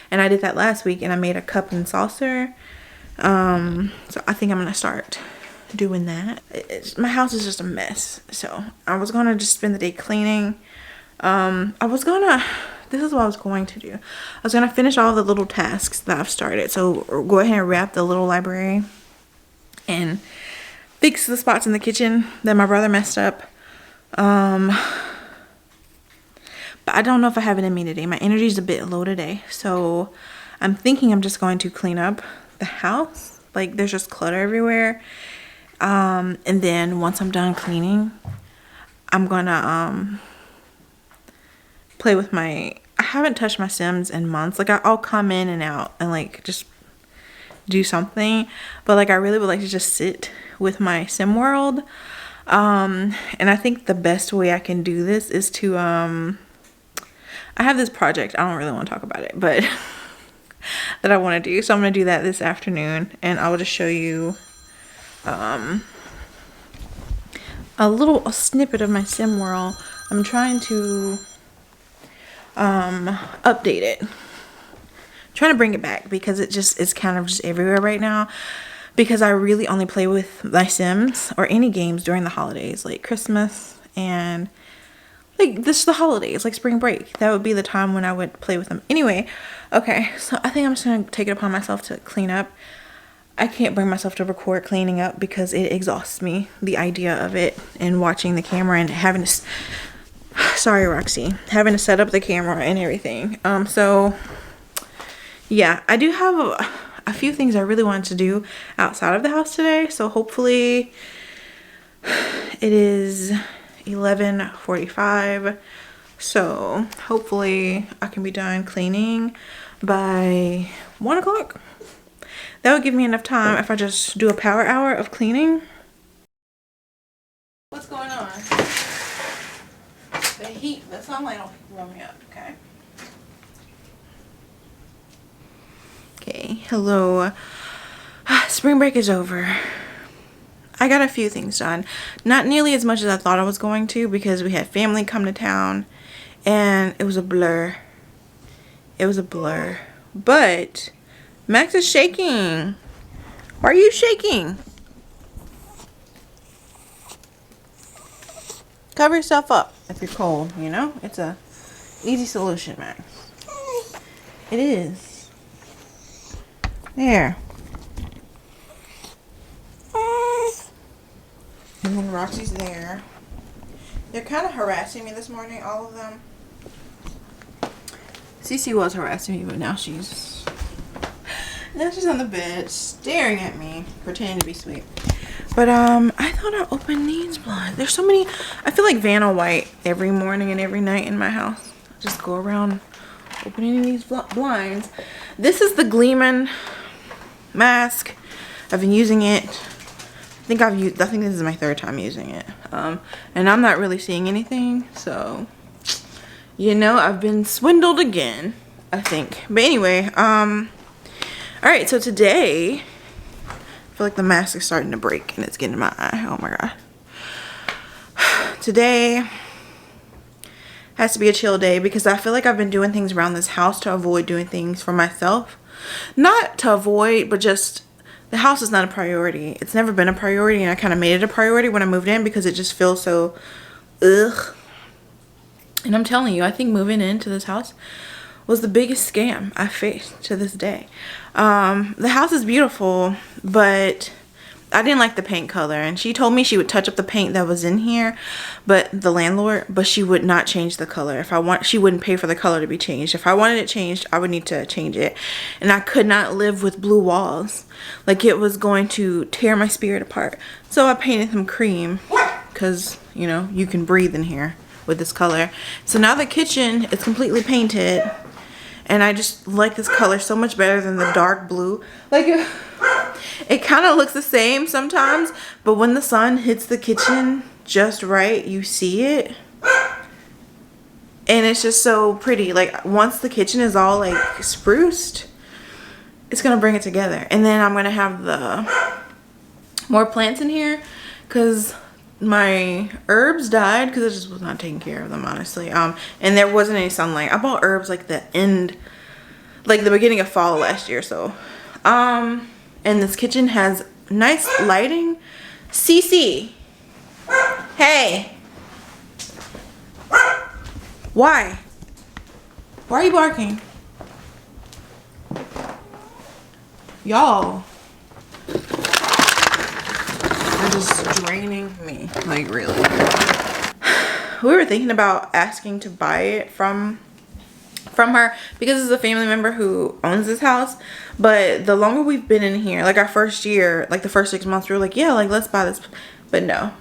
and I did that last week, and I made a cup and saucer. So I think I'm gonna start doing that. My house is just a mess, so I was gonna just spend the day cleaning. I was gonna this is what I was going to do. I was going to finish all the little tasks that I've started. So go ahead and wrap the little library and fix the spots in the kitchen that my brother messed up. But I don't know if I have it in me today. My energy is a bit low today. So I'm thinking I'm just going to clean up the house. Like, there's just clutter everywhere. And then once I'm done cleaning, I'm gonna play with my, I haven't touched my Sims in months. Like, I'll come in and out and like just do something, but like I really would like to just sit with my Sim world. And I think the best way I can do this is to I have this project, I don't really want to talk about it, but that I want to do. So I'm going to do that this afternoon, and I will just show you a snippet of my Sim world. I'm trying to update it. Trying to bring it back because it just is kind of just everywhere right now, because I really only play with my Sims or any games during the holidays, like Christmas and like the holidays, like spring break. That would be the time when I would play with them. Anyway, okay, so I think I'm just gonna take it upon myself to clean up. I can't bring myself to record cleaning up because it exhausts me, the idea of it, and watching the camera and having to, sorry Roxy, having to set up the camera and everything. So yeah, I do have a few things I really wanted to do outside of the house today. So hopefully, it is 11:45. So hopefully I can be done cleaning by 1 o'clock. That would give me enough time if I just do a power hour of cleaning. What's going on? The heat, the sunlight will warm me up, okay? Okay, hello. Spring break is over. I got a few things done. Not nearly as much as I thought I was going to, because we had family come to town and it was a blur. It was a blur. But Max is shaking. Why are you shaking? Cover yourself up if you're cold, you know? It's a easy solution, Max. It is. There. And then Roxy's there. They're kind of harassing me this morning, all of them. Cece was harassing me, but now she's on the bed staring at me, pretending to be sweet. But I thought I opened these blinds. There's so many. I feel like Vanna White every morning and every night in my house. I just go around opening these blinds. This is the Gleeman mask. I've been using it. I think this is my 3rd time using it. And I'm not really seeing anything, so you know, I've been swindled again, I think. But anyway, alright, so today, I feel like the mask is starting to break and it's getting in my eye. Oh my god. Today has to be a chill day because I feel like I've been doing things around this house to avoid doing things for myself. Not to avoid, but just the house is not a priority. It's never been a priority, and I kind of made it a priority when I moved in because it just feels so ugh. And I'm telling you, I think moving into this house was the biggest scam I faced to this day. The house is beautiful, but I didn't like the paint color, and she told me she would touch up the paint that was in here, but the landlord, but she would not change the color. She wouldn't pay for the color to be changed. If I wanted it changed, I would need to change it, and I could not live with blue walls. Like, it was going to tear my spirit apart. So I painted them cream, because, you know, you can breathe in here with this color. So now the kitchen is completely painted, and I just like this color so much better than the dark blue. Like, it kind of looks the same sometimes, but when the sun hits the kitchen just right, you see it, and it's just so pretty. Like, once the kitchen is all like spruced, it's gonna bring it together. And then I'm gonna have the more plants in here because my herbs died because I just was not taking care of them, honestly. And there wasn't any sunlight. I bought herbs like the beginning of fall last year. So and this kitchen has nice lighting. Cece, hey, why? Why are you barking? Y'all are just draining me. Like, really. We were thinking about asking to buy it from her because it's a family member who owns this house. But the longer we've been in here, like our first year, like the first 6 months, we were like, yeah, like let's buy this. But no,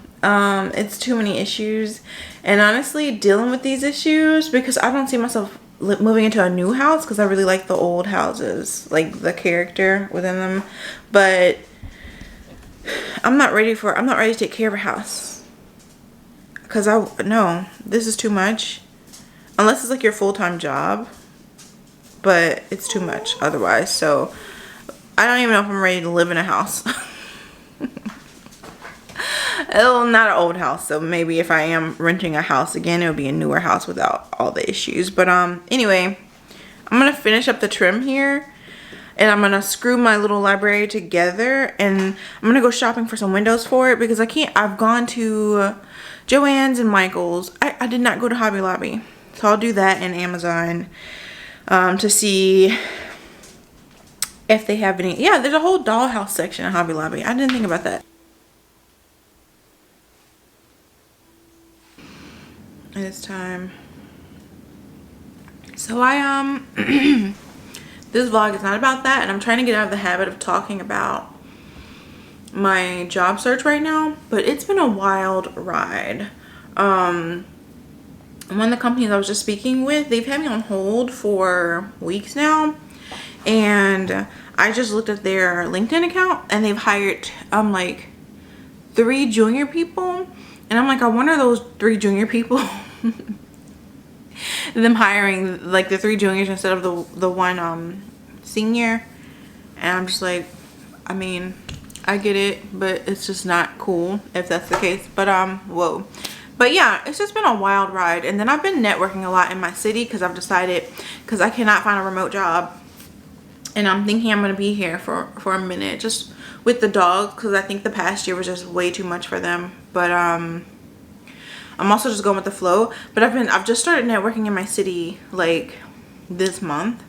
it's too many issues. And honestly, dealing with these issues, because I don't see myself moving into a new house, because I really like the old houses, like the character within them. But I'm not ready to take care of a house, because no, this is too much. Unless it's like your full-time job, but it's too much otherwise. So I don't even know if I'm ready to live in a house. Oh, not an old house, so maybe if I am renting a house again, it'll be a newer house without all the issues. But anyway, I'm gonna finish up the trim here, and I'm gonna screw my little library together, and I'm gonna go shopping for some windows for it, because I've gone to Joann's and Michael's. I did not go to Hobby Lobby, so I'll do that in Amazon to see if they have any. Yeah, there's a whole dollhouse section at Hobby Lobby. I didn't think about that. And it's time. So this vlog is not about that, and I'm trying to get out of the habit of talking about my job search right now, but it's been a wild ride. One of the companies I was just speaking with, they've had me on hold for weeks now, and I just looked at their LinkedIn account, and they've hired like 3 junior people. And I'm like, I wonder those 3 junior people, them hiring like the 3 juniors instead of the one senior. And I'm just like, I mean, I get it, but it's just not cool if that's the case. But whoa. But yeah, it's just been a wild ride. And then I've been networking a lot in my city, because I've decided, because I cannot find a remote job, and I'm thinking I'm gonna be here for a minute, just with the dogs, because I think the past year was just way too much for them. But I'm also just going with the flow. But I've just started networking in my city like this month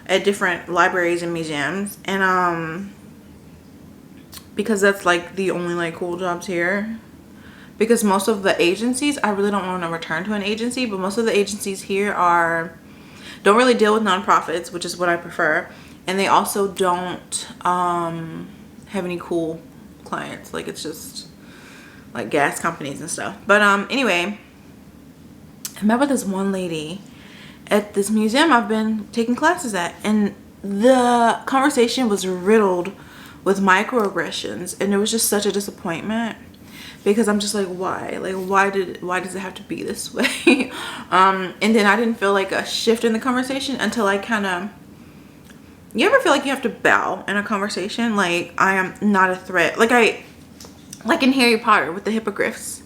at different libraries and museums, and because that's like the only like cool jobs here. Because most of the agencies, I really don't want to return to an agency, but most of the agencies here don't really deal with nonprofits, which is what I prefer, and they also don't have any cool clients. Like, it's just like gas companies and stuff. But anyway, I met with this one lady at this museum I've been taking classes at, and the conversation was riddled with microaggressions, and it was just such a disappointment, because I'm just like, why? Like, why does it have to be this way? And then I didn't feel like a shift in the conversation until I kind of, you ever feel like you have to bow in a conversation? Like, I am not a threat. Like in Harry Potter with the hippogriffs,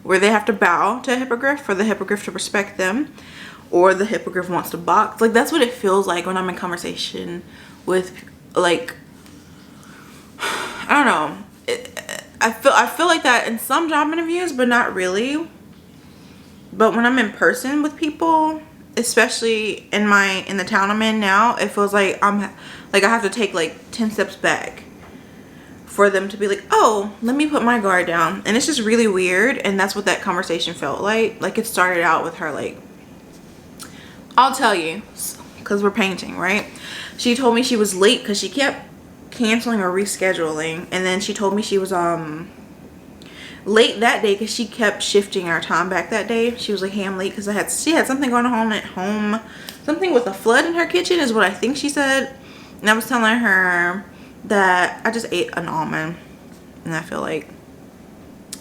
where they have to bow to a hippogriff for the hippogriff to respect them, or the hippogriff wants to box. Like, that's what it feels like when I'm in conversation with, like, I don't know. I feel like that in some job interviews, but not really. But when I'm in person with people, especially in the town I'm in now, it feels like I have to take like 10 steps back for them to be like, oh, let me put my guard down. And it's just really weird. And that's what that conversation felt like. Like, it started out with her like, I'll tell you, because we're painting, right? She told me she was late because she kept canceling or rescheduling, and then she told me she was late that day because she kept shifting our time back that day. She was like, hey, I'm late because she had something going on at home, something with a flood in her kitchen is what I think she said. And I was telling her that I just ate an almond, and I feel like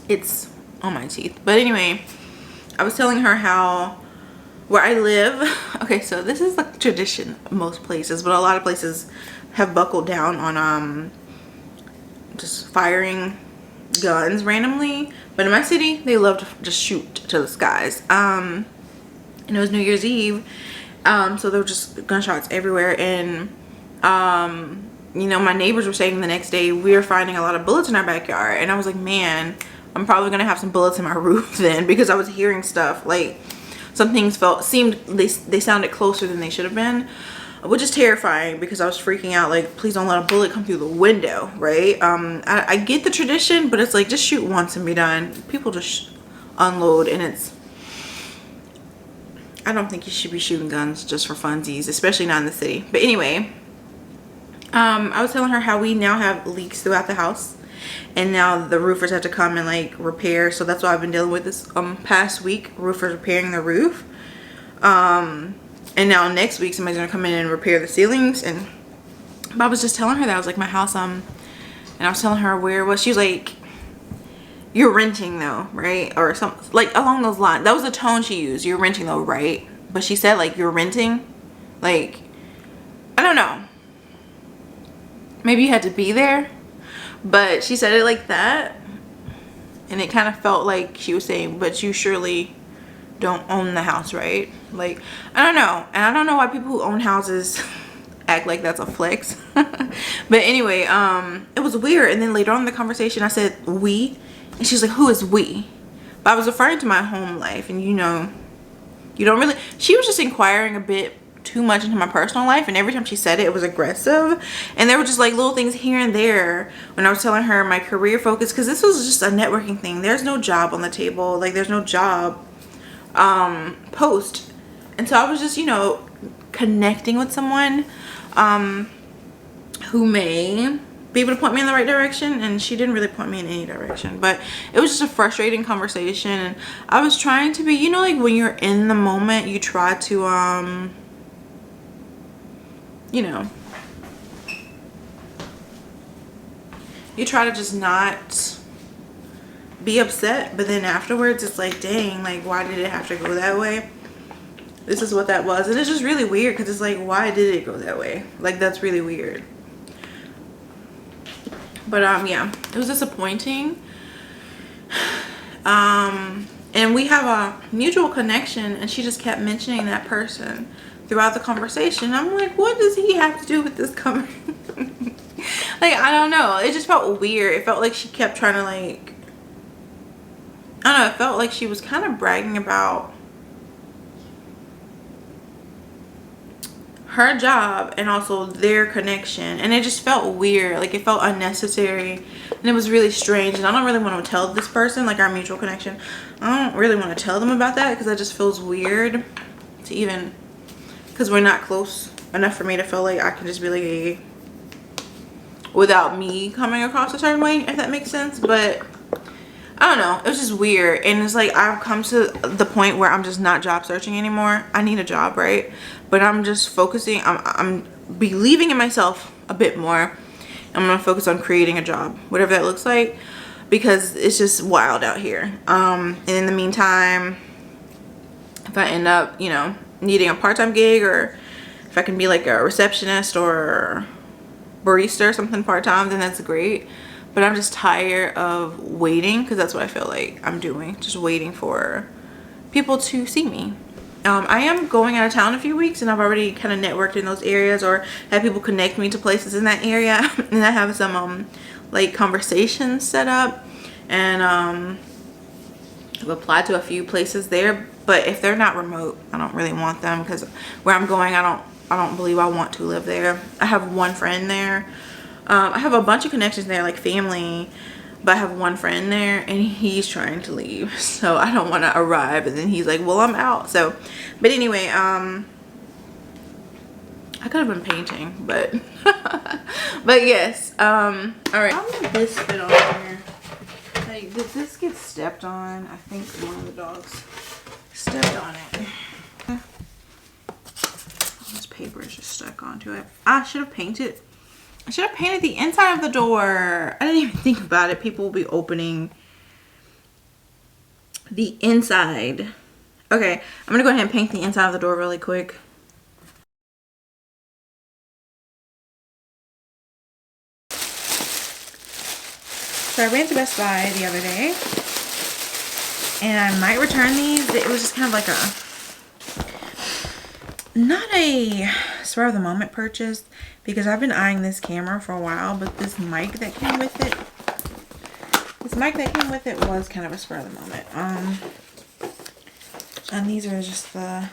it's on my teeth. But anyway, I was telling her how where I live, okay, so this is like tradition most places, but a lot of places have buckled down on just firing guns randomly. But in my city, they love to just shoot to the skies. And it was New Year's Eve, so there were just gunshots everywhere. And you know, my neighbors were saying the next day we were finding a lot of bullets in our backyard, and I was like, man, I'm probably gonna have some bullets in my roof then, because I was hearing stuff like. some things they sounded closer than they should have been, which is terrifying because I was freaking out, like, please don't let a bullet come through the window, right? I get the tradition, but it's like, just shoot once and be done. People just unload, and I don't think you should be shooting guns just for funsies, especially not in the city. But anyway, I was telling her how we now have leaks throughout the house, and now the roofers have to come and like repair. So that's what I've been dealing with this past week, roofers repairing the roof. And now next week somebody's gonna come in and repair the ceilings. And I was just telling her that I was like, my house, and I was telling her where it was. She was like, you're renting though, right? Or something like along those lines. That was the tone she used. You're renting though, right? But she said like, you're renting. Like, I don't know, maybe you had to be there, but she said it like that, and it kind of felt like she was saying, but you surely don't own the house, right? Like, I don't know. And I don't know why people who own houses act like that's a flex. But anyway, it was weird. And then later on in the conversation I said we, and she's like, who is we? But I was referring to my home life, and you know, you don't really, she was just inquiring a bit too much into my personal life, and every time she said it, it was aggressive. And there were just like little things here and there when I was telling her my career focus, because this was just a networking thing. There's no job on the table, like there's no job post. And so I was just, you know, connecting with someone who may be able to point me in the right direction, and she didn't really point me in any direction. But it was just a frustrating conversation, and I was trying to be, you know, like when you're in the moment, you try to you know, you try to just not be upset, but then afterwards it's like, dang, like why did it have to go that way? This is what that was. And it's just really weird, because it's like, why did it go that way? Like, that's really weird. But yeah, it was disappointing. And we have a mutual connection, and she just kept mentioning that person throughout the conversation. I'm like, what does he have to do with this conversation? Like, I don't know, it just felt weird. It felt like she kept trying to, like, I don't know, it felt like she was kind of bragging about her job and also their connection, and it just felt weird. Like, it felt unnecessary, and it was really strange. And I don't really want to tell this person, like our mutual connection, I don't really want to tell them about that, because that just feels weird to even, because we're not close enough for me to feel like I can just be like, hey, without me coming across a certain way, if that makes sense. But I don't know, it was just weird. And it's like, I've come to the point where I'm just not job searching anymore. I need a job, right? But I'm just focusing, I'm believing in myself a bit more. I'm gonna focus on creating a job, whatever that looks like, because it's just wild out here. And in the meantime, if I end up, you know, needing a part-time gig, or if I can be like a receptionist or barista or something part-time, then that's great. But I'm just tired of waiting, because that's what I feel like I'm doing, just waiting for people to see me. I am going out of town in a few weeks, and I've already kind of networked in those areas, or had people connect me to places in that area. And I have some like conversations set up, and I've applied to a few places there. But if they're not remote, I don't really want them, because where I'm going, I don't believe I want to live there. I have one friend there. I have a bunch of connections there, like family, but I have one friend there, and he's trying to leave, so I don't want to arrive and then he's like, well, I'm out. So, but anyway, I could have been painting, but but yes. All right, how did this fit on here? Like, did this get stepped on? I think one of the dogs stepped on it. This paper is just stuck onto it. I should have painted. I should have painted the inside of the door. I didn't even think about it. People will be opening the inside. Okay, I'm gonna go ahead and paint the inside of the door really quick. So I ran to Best Buy the other day, and I might return these. It was just kind of like not a spur of the moment purchase, because I've been eyeing this camera for a while, but this mic that came with it, was kind of a spur of the moment. And these are just the,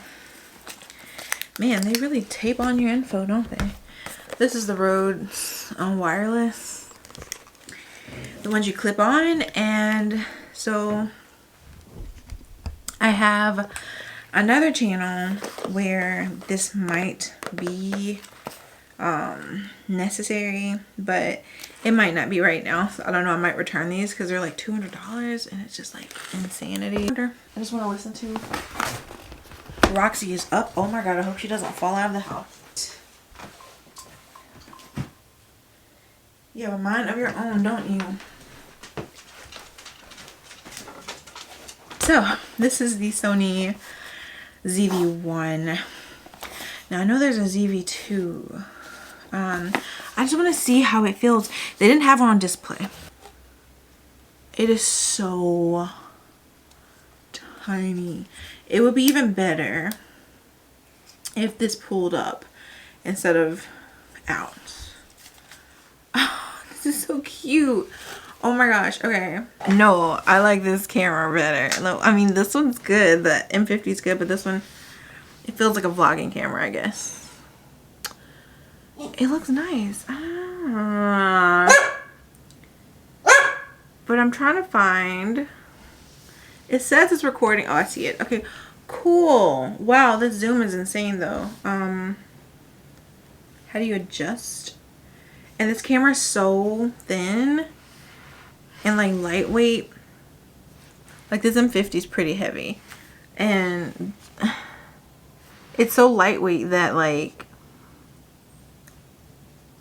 man, they really tape on your info, don't they? This is the Rode wireless, the ones you clip on. And so I have another channel where this might be necessary, but it might not be right now. So I don't know, I might return these because they're like $200 and it's just like insanity. I just want to listen to Roxy is up. Oh my god, I hope she doesn't fall out of the house. You have a mind of your own, don't you? So this is the Sony ZV-1. Now I know there's a ZV-2. I just want to see how it feels. They didn't have it on display. It is so tiny. It would be even better if this pulled up instead of out. Oh, this is so cute. Oh my gosh. Okay. No, I like this camera better. No, I mean, this one's good. The M50 is good, but this one, it feels like a vlogging camera, I guess. It looks nice. But I'm trying to find. It says it's recording. Oh, I see it. Okay, cool. Wow, this zoom is insane though. How do you adjust? And this camera is so thin and like lightweight. Like this M50 is pretty heavy, and it's so lightweight that like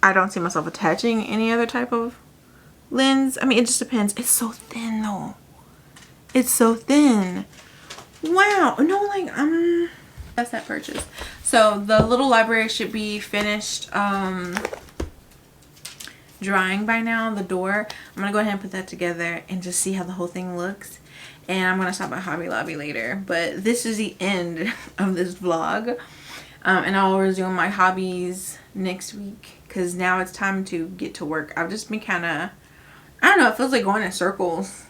I don't see myself attaching any other type of lens. I mean, it just depends. It's so thin though. It's so thin. Wow. No, like that's that purchase. So the little library should be finished drying by now, the door. I'm gonna go ahead and put that together and just see how the whole thing looks. And I'm gonna stop by Hobby Lobby later. But this is the end of this vlog. And I'll resume my hobbies next week because now it's time to get to work. I've just been kind of, I don't know, it feels like going in circles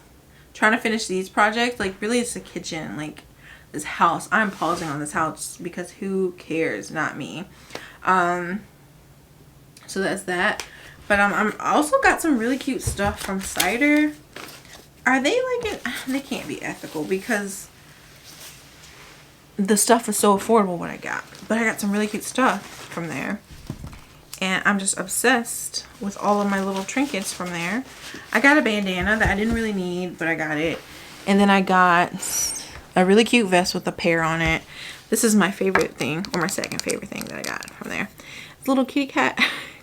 trying to finish these projects. Like really it's the kitchen, like this house. I'm pausing on this house because who cares? Not me. So that's that. But I'm also got some really cute stuff from Cider. Are they like they can't be ethical because the stuff is so affordable what I got. But I got some really cute stuff from there. And I'm just obsessed with all of my little trinkets from there. I got a bandana that I didn't really need, but I got it. And then I got a really cute vest with a pear on it. This is my favorite thing, or my second favorite thing that I got from there. It's a little kitty cat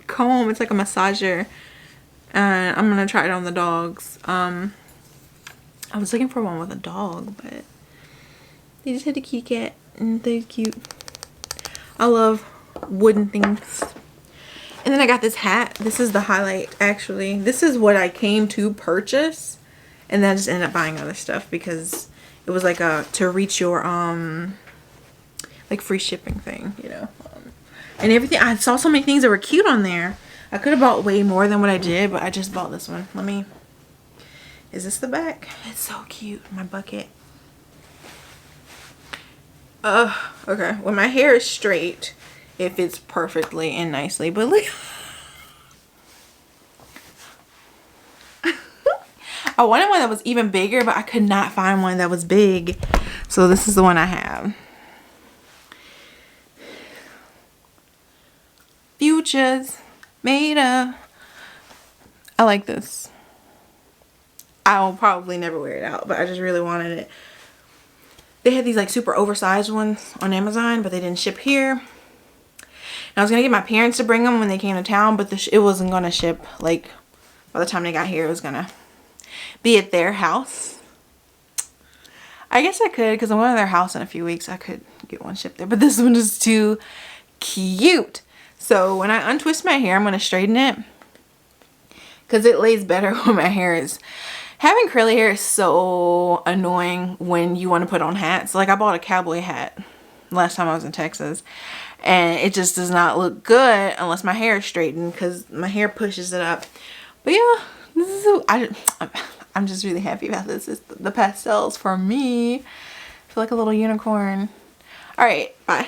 comb. It's like a massager. And I'm going to try it on the dogs. I was looking for one with a dog, but they just had a kitty cat and they're cute. I love wooden things. And then I got this hat. This is the highlight, actually. This is what I came to purchase. And then I just ended up buying other stuff because it was like a to reach your like free shipping thing, you know. And everything. I saw so many things that were cute on there. I could have bought way more than what I did, but I just bought this one. Let me. Is this the back? It's so cute. My bucket. Okay. When my hair is straight, it fits perfectly and nicely. But look. I wanted one that was even bigger, but I could not find one that was big. So this is the one I have. Futures made up. I like this. I will probably never wear it out, but I just really wanted it. They had these like super oversized ones on Amazon, but they didn't ship here. And I was gonna get my parents to bring them when they came to town, but it wasn't gonna ship. Like by the time they got here, it was gonna be at their house. I guess I could, because I'm going to their house in a few weeks. I could get one shipped there, but this one is too cute. So when I untwist my hair, I'm going to straighten it because it lays better when my hair is. Having curly hair is so annoying when you want to put on hats. Like I bought a cowboy hat last time I was in Texas, and it just does not look good unless my hair is straightened because my hair pushes it up. But yeah, this is I'm just really happy about this. It's the pastels for me. feel like a little unicorn. All right, bye.